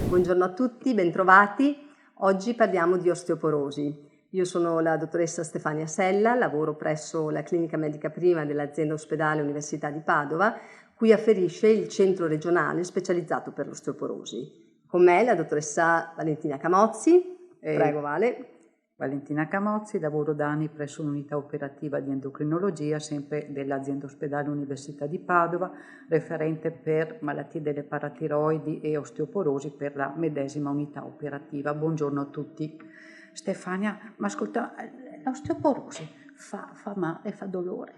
Buongiorno a tutti, bentrovati. Oggi parliamo di osteoporosi. Io sono la dottoressa Stefania Sella, lavoro presso la Clinica Medica Prima dell'azienda ospedale Università di Padova, cui afferisce il centro regionale specializzato per l'osteoporosi. Con me la dottoressa Valentina Camozzi. Prego Vale. Valentina Camozzi, lavoro da anni presso l'unità operativa di endocrinologia, sempre dell'azienda ospedale Università di Padova, referente per malattie delle paratiroidi e osteoporosi per la medesima unità operativa. Buongiorno a tutti. Stefania, ma ascolta, l'osteoporosi fa male, fa dolore?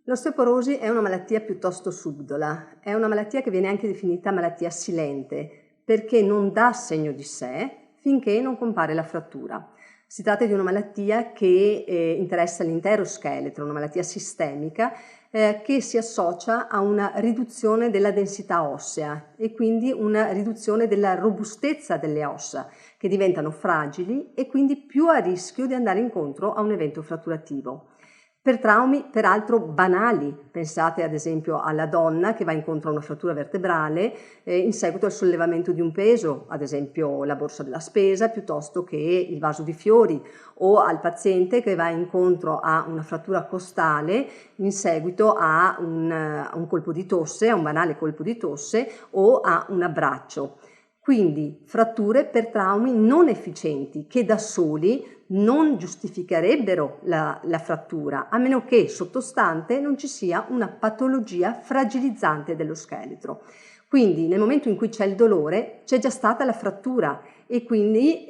L'osteoporosi è una malattia piuttosto subdola, è una malattia che viene anche definita malattia silente, perché non dà segno di sé finché non compare la frattura. Si tratta di una malattia che interessa l'intero scheletro, una malattia sistemica che si associa a una riduzione della densità ossea e quindi una riduzione della robustezza delle ossa, che diventano fragili e quindi più a rischio di andare incontro a un evento fratturativo. Per traumi peraltro banali, pensate ad esempio alla donna che va incontro a una frattura vertebrale in seguito al sollevamento di un peso, ad esempio la borsa della spesa piuttosto che il vaso di fiori, o al paziente che va incontro a una frattura costale in seguito a un colpo di tosse, a un banale colpo di tosse o a un abbraccio. Quindi fratture per traumi non efficienti che da soli non giustificherebbero la frattura, a meno che sottostante non ci sia una patologia fragilizzante dello scheletro. Quindi nel momento in cui c'è il dolore c'è già stata la frattura e quindi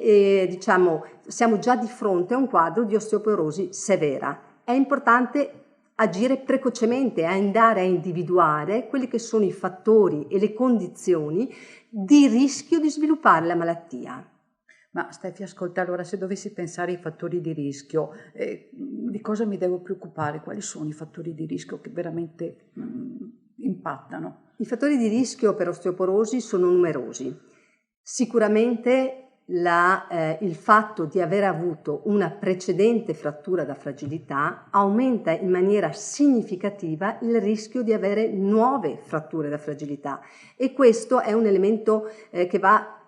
siamo già di fronte a un quadro di osteoporosi severa. È importante agire precocemente, andare a individuare quelli che sono i fattori e le condizioni di rischio di sviluppare la malattia. Ma Stefi, ascolta, allora se dovessi pensare ai fattori di rischio, di cosa mi devo preoccupare? Quali sono i fattori di rischio che veramente impattano? I fattori di rischio per osteoporosi sono numerosi. Sicuramente il fatto di aver avuto una precedente frattura da fragilità aumenta in maniera significativa il rischio di avere nuove fratture da fragilità e questo è un elemento che va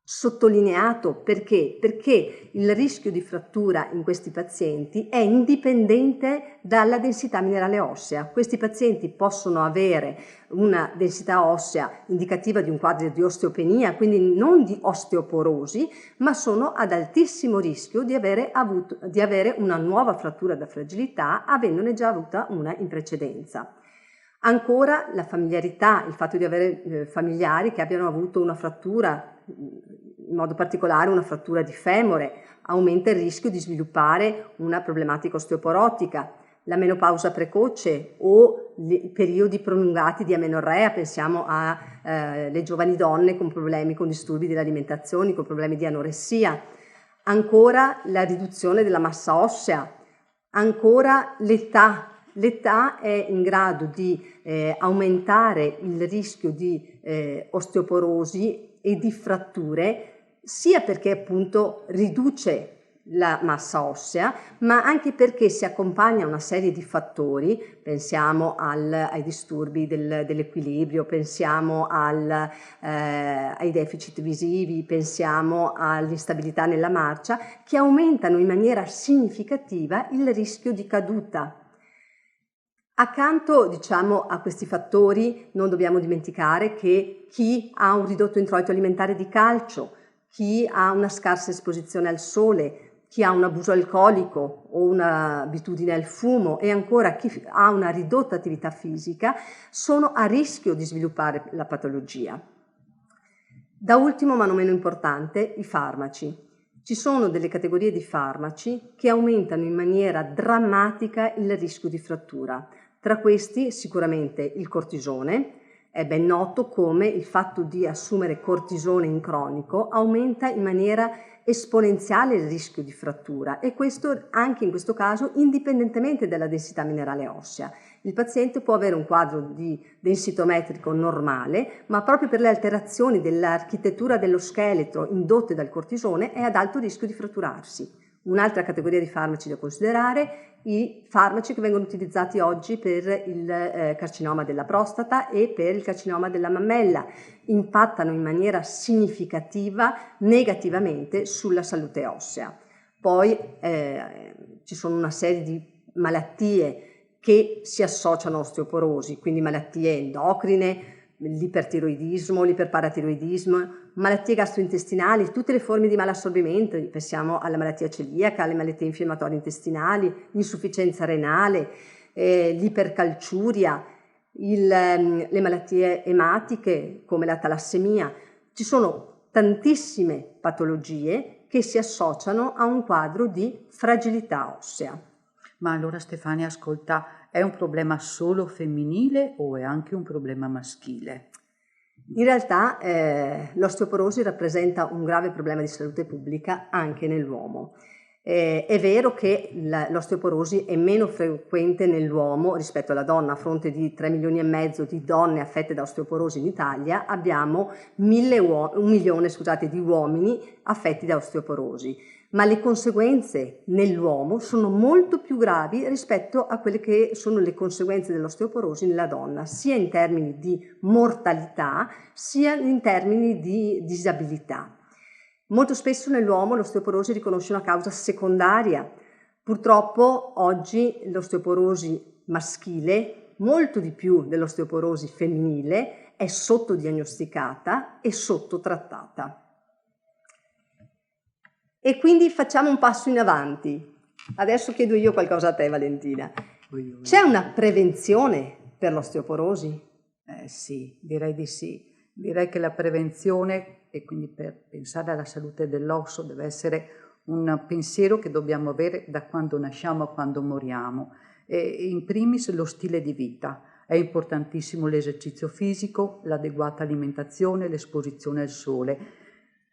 sottolineato. Perché? Perché il rischio di frattura in questi pazienti è indipendente dalla densità minerale ossea. Questi pazienti possono avere una densità ossea indicativa di un quadro di osteopenia, quindi non di osteoporosi, ma sono ad altissimo rischio di avere una nuova frattura da fragilità, avendone già avuta una in precedenza. Ancora la familiarità, il fatto di avere familiari che abbiano avuto una frattura, in modo particolare una frattura di femore, aumenta il rischio di sviluppare una problematica osteoporotica. La menopausa precoce o i periodi prolungati di amenorrea, pensiamo alle giovani donne con problemi, con disturbi dell'alimentazione, con problemi di anoressia. Ancora la riduzione della massa ossea, ancora l'età. L'età è in grado di aumentare il rischio di osteoporosi e di fratture, sia perché appunto riduce la massa ossea, ma anche perché si accompagna a una serie di fattori, pensiamo ai disturbi dell'equilibrio, pensiamo ai deficit visivi, pensiamo all'instabilità nella marcia, che aumentano in maniera significativa il rischio di caduta. Accanto, a questi fattori non dobbiamo dimenticare che chi ha un ridotto introito alimentare di calcio, chi ha una scarsa esposizione al sole, chi ha un abuso alcolico o un'abitudine al fumo e ancora chi ha una ridotta attività fisica sono a rischio di sviluppare la patologia. Da ultimo, ma non meno importante, i farmaci. Ci sono delle categorie di farmaci che aumentano in maniera drammatica il rischio di frattura. Tra questi sicuramente il cortisone. È ben noto come il fatto di assumere cortisone in cronico aumenta in maniera esponenziale il rischio di frattura e questo anche in questo caso indipendentemente dalla densità minerale ossea. Il paziente può avere un quadro di densitometrico normale, ma proprio per le alterazioni dell'architettura dello scheletro indotte dal cortisone è ad alto rischio di fratturarsi. Un'altra categoria di farmaci da considerare, i farmaci che vengono utilizzati oggi per il carcinoma della prostata e per il carcinoma della mammella, impattano in maniera significativa negativamente sulla salute ossea. Poi ci sono una serie di malattie che si associano all'osteoporosi, quindi malattie endocrine, l'ipertiroidismo, l'iperparatiroidismo, malattie gastrointestinali, tutte le forme di malassorbimento, pensiamo alla malattia celiaca, alle malattie infiammatorie intestinali, l'insufficienza renale, l'ipercalciuria, le malattie ematiche come la talassemia. Ci sono tantissime patologie che si associano a un quadro di fragilità ossea. Ma allora Stefania, ascolta, è un problema solo femminile o è anche un problema maschile? In realtà l'osteoporosi rappresenta un grave problema di salute pubblica anche nell'uomo. È vero che l'osteoporosi è meno frequente nell'uomo rispetto alla donna. A fronte di 3,5 milioni di donne affette da osteoporosi in Italia, abbiamo 1 milione di uomini affetti da osteoporosi. Ma le conseguenze nell'uomo sono molto più gravi rispetto a quelle che sono le conseguenze dell'osteoporosi nella donna, sia in termini di mortalità, sia in termini di disabilità. Molto spesso nell'uomo l'osteoporosi riconosce una causa secondaria. Purtroppo oggi l'osteoporosi maschile, molto di più dell'osteoporosi femminile, è sottodiagnosticata e sottotrattata. E quindi facciamo un passo in avanti. Adesso chiedo io qualcosa a te, Valentina. C'è una prevenzione per l'osteoporosi? Sì, direi di sì. Direi che la prevenzione, e quindi per pensare alla salute dell'osso, deve essere un pensiero che dobbiamo avere da quando nasciamo a quando moriamo. E in primis lo stile di vita. È importantissimo l'esercizio fisico, l'adeguata alimentazione, l'esposizione al sole.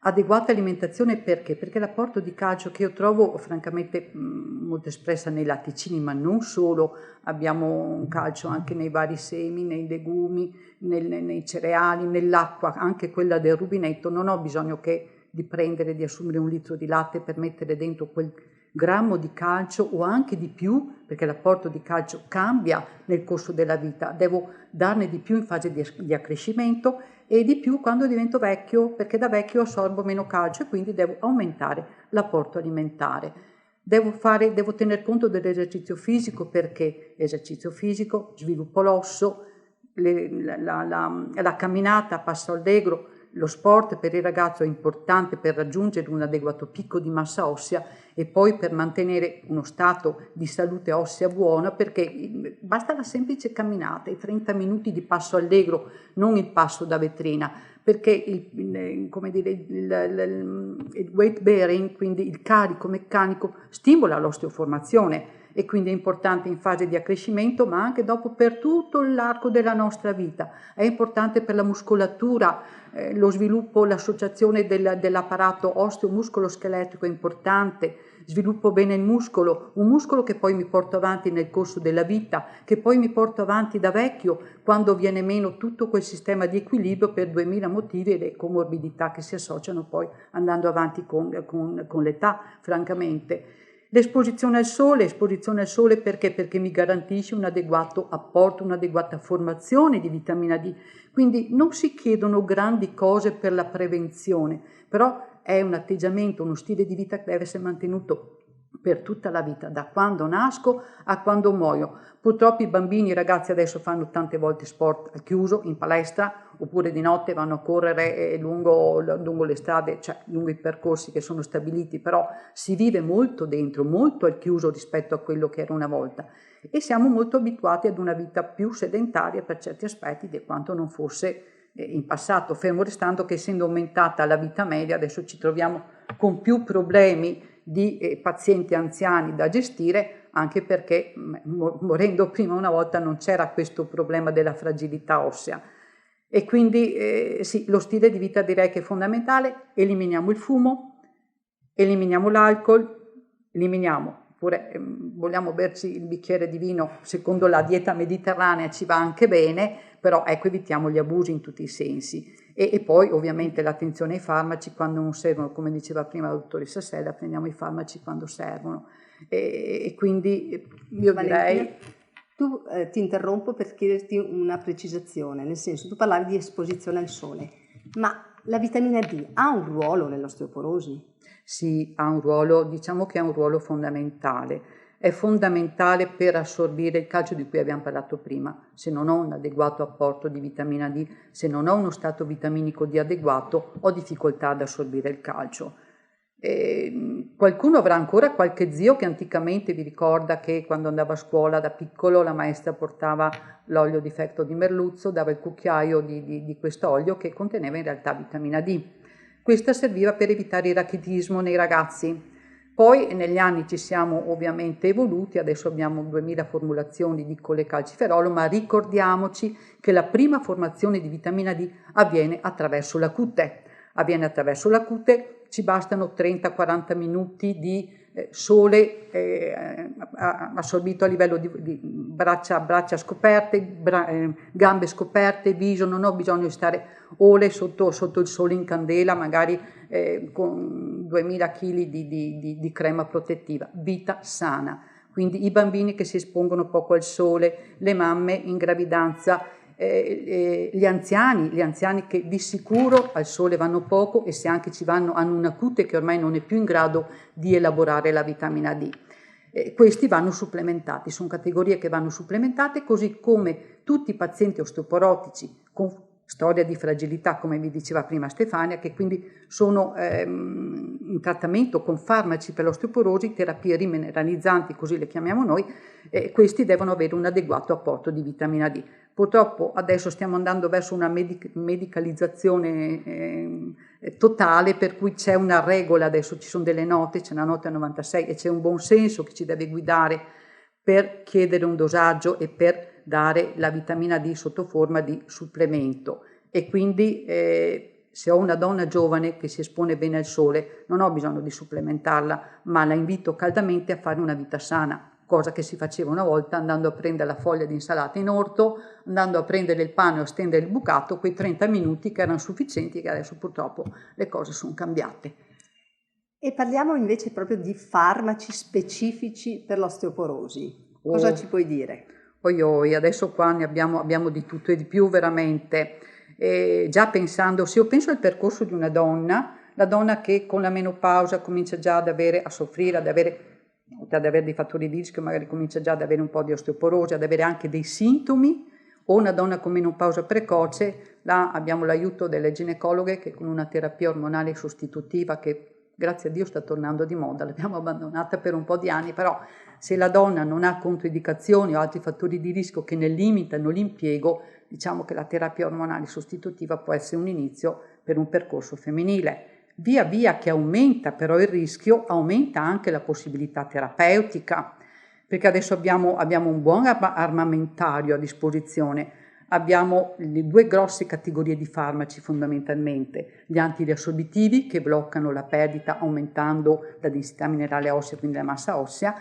Adeguata alimentazione perché? Perché l'apporto di calcio che io trovo francamente molto espressa nei latticini, ma non solo, abbiamo un calcio anche nei vari semi, nei legumi, nei cereali, nell'acqua, anche quella del rubinetto. Non ho bisogno di assumere 1 litro di latte per mettere dentro quel grammo di calcio o anche di più, perché l'apporto di calcio cambia nel corso della vita. Devo darne di più in fase di accrescimento e di più quando divento vecchio, perché da vecchio assorbo meno calcio e quindi devo aumentare l'apporto alimentare. Devo tener conto dell'esercizio fisico perché esercizio fisico, sviluppo l'osso, la camminata a passo allegro, lo sport per il ragazzo è importante per raggiungere un adeguato picco di massa ossea e poi per mantenere uno stato di salute ossea buona, perché basta la semplice camminata, i 30 minuti di passo allegro, non il passo da vetrina, perché il weight bearing, quindi il carico meccanico, stimola l'osteoformazione e quindi è importante in fase di accrescimento, ma anche dopo per tutto l'arco della nostra vita. È importante per la muscolatura, lo sviluppo, l'associazione dell'apparato osteo-muscolo-scheletrico è importante, sviluppo bene il muscolo, un muscolo che poi mi porto avanti nel corso della vita, che poi mi porto avanti da vecchio, quando viene meno tutto quel sistema di equilibrio per 2000 motivi e le comorbidità che si associano poi andando avanti con l'età, francamente. L'esposizione al sole perché? Perché mi garantisce un adeguato apporto, un'adeguata formazione di vitamina D. Quindi non si chiedono grandi cose per la prevenzione, però è un atteggiamento, uno stile di vita che deve essere mantenuto per tutta la vita, da quando nasco a quando muoio. Purtroppo i bambini, i ragazzi adesso fanno tante volte sport al chiuso, in palestra, oppure di notte vanno a correre lungo le strade, cioè lungo i percorsi che sono stabiliti, però si vive molto dentro, molto al chiuso rispetto a quello che era una volta. E siamo molto abituati ad una vita più sedentaria per certi aspetti di quanto non fosse in passato, fermo restando che essendo aumentata la vita media adesso ci troviamo con più problemi di pazienti anziani da gestire, anche perché morendo prima una volta non c'era questo problema della fragilità ossea. E quindi sì, lo stile di vita direi che è fondamentale. Eliminiamo il fumo, eliminiamo l'alcol, oppure vogliamo berci il bicchiere di vino secondo la dieta mediterranea, ci va anche bene, però ecco, evitiamo gli abusi in tutti i sensi. E poi ovviamente l'attenzione ai farmaci quando non servono, come diceva prima la dottoressa Sella, prendiamo i farmaci quando servono. E quindi io Valentina, direi... tu ti interrompo per chiederti una precisazione, nel senso, tu parlavi di esposizione al sole, ma la vitamina D ha un ruolo nell'osteoporosi? Sì, ha un ruolo, diciamo che ha un ruolo fondamentale. È fondamentale per assorbire il calcio di cui abbiamo parlato prima. Se non ho un adeguato apporto di vitamina D, se non ho uno stato vitaminico D adeguato, ho difficoltà ad assorbire il calcio. Qualcuno avrà ancora qualche zio che anticamente vi ricorda che quando andava a scuola da piccolo la maestra portava l'olio di fetto di merluzzo, dava il cucchiaio di questo olio che conteneva in realtà vitamina D. Questa serviva per evitare il rachitismo nei ragazzi. Poi negli anni ci siamo ovviamente evoluti, adesso abbiamo 2000 formulazioni di colecalciferolo, ma ricordiamoci che la prima formazione di vitamina D avviene attraverso la cute. Ci bastano 30-40 minuti di sole assorbito a livello di braccia scoperte, gambe scoperte, viso, non ho bisogno di stare ore sotto il sole in candela, magari con 2000 kg di crema protettiva, vita sana. Quindi i bambini che si espongono poco al sole, le mamme in gravidanza, gli anziani che di sicuro al sole vanno poco e se anche ci vanno hanno una cute che ormai non è più in grado di elaborare la vitamina D. Questi vanno supplementati, sono categorie che vanno supplementate, così come tutti i pazienti osteoporotici con storia di fragilità, come vi diceva prima Stefania, che quindi sono in trattamento con farmaci per l'osteoporosi, terapie rimineralizzanti, così le chiamiamo noi, questi devono avere un adeguato apporto di vitamina D. Purtroppo adesso stiamo andando verso una medicalizzazione totale, per cui c'è una regola, adesso ci sono delle note, c'è una nota 96 e c'è un buon senso che ci deve guidare per chiedere un dosaggio e per dare la vitamina D sotto forma di supplemento. E quindi se ho una donna giovane che si espone bene al sole non ho bisogno di supplementarla, ma la invito caldamente a fare una vita sana, cosa che si faceva una volta andando a prendere la foglia di insalata in orto, andando a prendere il pane o a stendere il bucato, quei 30 minuti che erano sufficienti, che adesso purtroppo le cose sono cambiate. E parliamo invece proprio di farmaci specifici per l'osteoporosi. Cosa ci puoi dire? Adesso qua ne abbiamo di tutto e di più veramente. Già pensando, se io penso al percorso di una donna, la donna che con la menopausa comincia già a soffrire, ad avere dei fattori di rischio, magari comincia già ad avere un po' di osteoporosi, ad avere anche dei sintomi, o una donna con menopausa precoce, là abbiamo l'aiuto delle ginecologhe che con una terapia ormonale sostitutiva che grazie a Dio sta tornando di moda, l'abbiamo abbandonata per un po' di anni, però se la donna non ha controindicazioni o altri fattori di rischio che ne limitano l'impiego, diciamo che la terapia ormonale sostitutiva può essere un inizio per un percorso femminile. Via via che aumenta però il rischio, aumenta anche la possibilità terapeutica, perché adesso abbiamo un buon armamentario a disposizione. Abbiamo le due grosse categorie di farmaci fondamentalmente, gli antiriassorbitivi che bloccano la perdita aumentando la densità minerale ossea, quindi la massa ossea,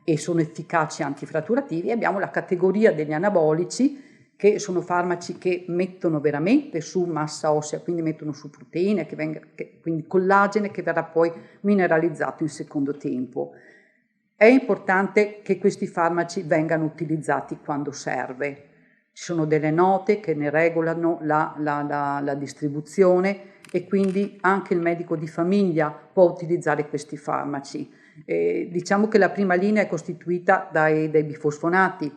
e sono efficaci antifratturativi, e abbiamo la categoria degli anabolici che sono farmaci che mettono veramente su massa ossea, quindi mettono su proteine, quindi collagene che verrà poi mineralizzato in secondo tempo. È importante che questi farmaci vengano utilizzati quando serve. Ci sono delle note che ne regolano la distribuzione e quindi anche il medico di famiglia può utilizzare questi farmaci. Diciamo che la prima linea è costituita dai bifosfonati,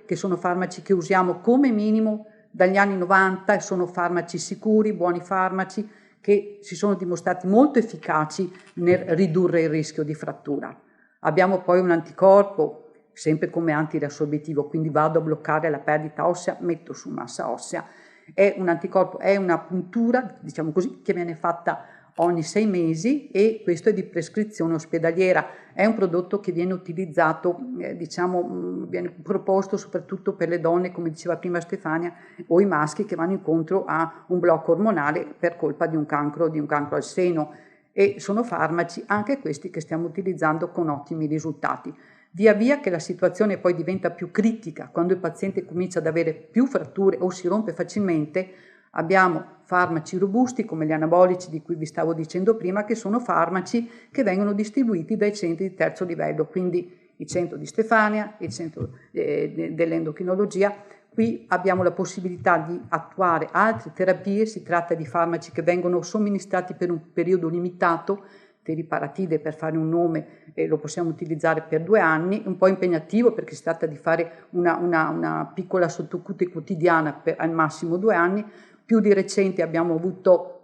che sono farmaci che usiamo come minimo dagli anni 90 e sono farmaci sicuri, buoni farmaci che si sono dimostrati molto efficaci nel ridurre il rischio di frattura. Abbiamo poi un anticorpo sempre come antiriassorbitivo, quindi vado a bloccare la perdita ossea, metto su massa ossea. È un anticorpo, è una puntura, diciamo così, che viene fatta ogni 6 mesi e questo è di prescrizione ospedaliera. È un prodotto che viene utilizzato, viene proposto soprattutto per le donne, come diceva prima Stefania, o i maschi che vanno incontro a un blocco ormonale per colpa di un cancro al seno. E sono farmaci, anche questi, che stiamo utilizzando con ottimi risultati. Via via che la situazione poi diventa più critica, quando il paziente comincia ad avere più fratture o si rompe facilmente, Abbiamo farmaci robusti come gli anabolici di cui vi stavo dicendo prima, che sono farmaci che vengono distribuiti dai centri di terzo livello, quindi il centro di Stefania, il centro dell'endocrinologia. Qui abbiamo la possibilità di attuare altre terapie, si tratta di farmaci che vengono somministrati per un periodo limitato, teriparatide per fare un nome, lo possiamo utilizzare per 2 anni, un po' impegnativo perché si tratta di fare una piccola sottocute quotidiana per al massimo 2 anni. Più di recente abbiamo avuto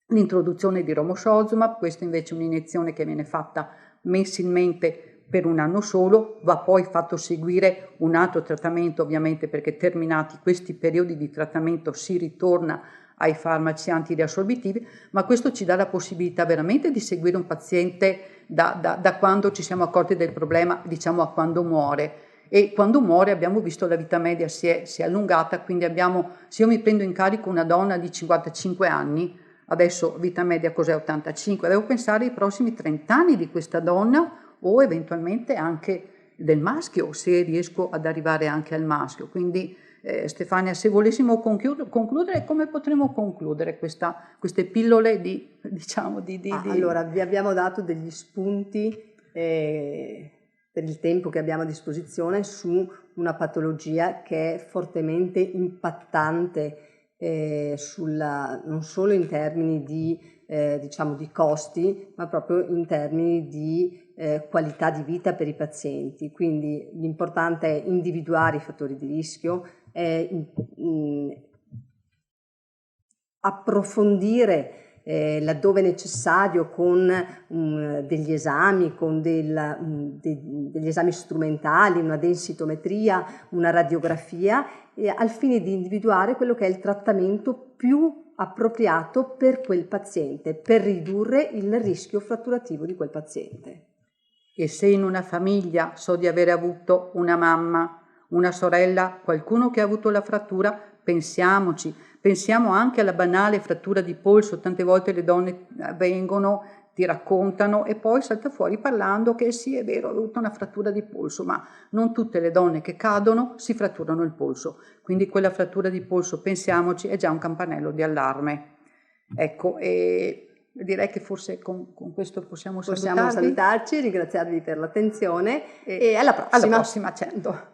l'introduzione di romosozumab, questa invece è un'iniezione che viene fatta mensilmente per 1 anno solo, va poi fatto seguire un altro trattamento ovviamente perché terminati questi periodi di trattamento si ritorna ai farmaci antiriassorbitivi, ma questo ci dà la possibilità veramente di seguire un paziente da quando ci siamo accorti del problema, diciamo, a quando muore. E quando muore abbiamo visto la vita media si è allungata, quindi se io mi prendo in carico una donna di 55 anni, adesso vita media cos'è? 85, devo pensare ai prossimi 30 anni di questa donna o eventualmente anche del maschio, se riesco ad arrivare anche al maschio. Quindi Stefania, se volessimo concludere, come potremmo concludere queste pillole Allora, vi abbiamo dato degli spunti per il tempo che abbiamo a disposizione su una patologia che è fortemente impattante non solo in termini di costi, ma proprio in termini di qualità di vita per i pazienti. Quindi l'importante è individuare i fattori di rischio, approfondire laddove necessario con degli esami, con degli esami strumentali, una densitometria, una radiografia, al fine di individuare quello che è il trattamento più appropriato per quel paziente, per ridurre il rischio fratturativo di quel paziente. E se in una famiglia so di avere avuto una mamma, una sorella, qualcuno che ha avuto la frattura, pensiamoci, pensiamo anche alla banale frattura di polso. Tante volte le donne vengono, ti raccontano e poi salta fuori parlando che sì, è vero, ho avuto una frattura di polso, ma non tutte le donne che cadono si fratturano il polso. Quindi quella frattura di polso, pensiamoci, è già un campanello di allarme. Ecco, e direi che forse con questo possiamo salutarci, ringraziarvi per l'attenzione e alla prossima. Alla prossima, certo.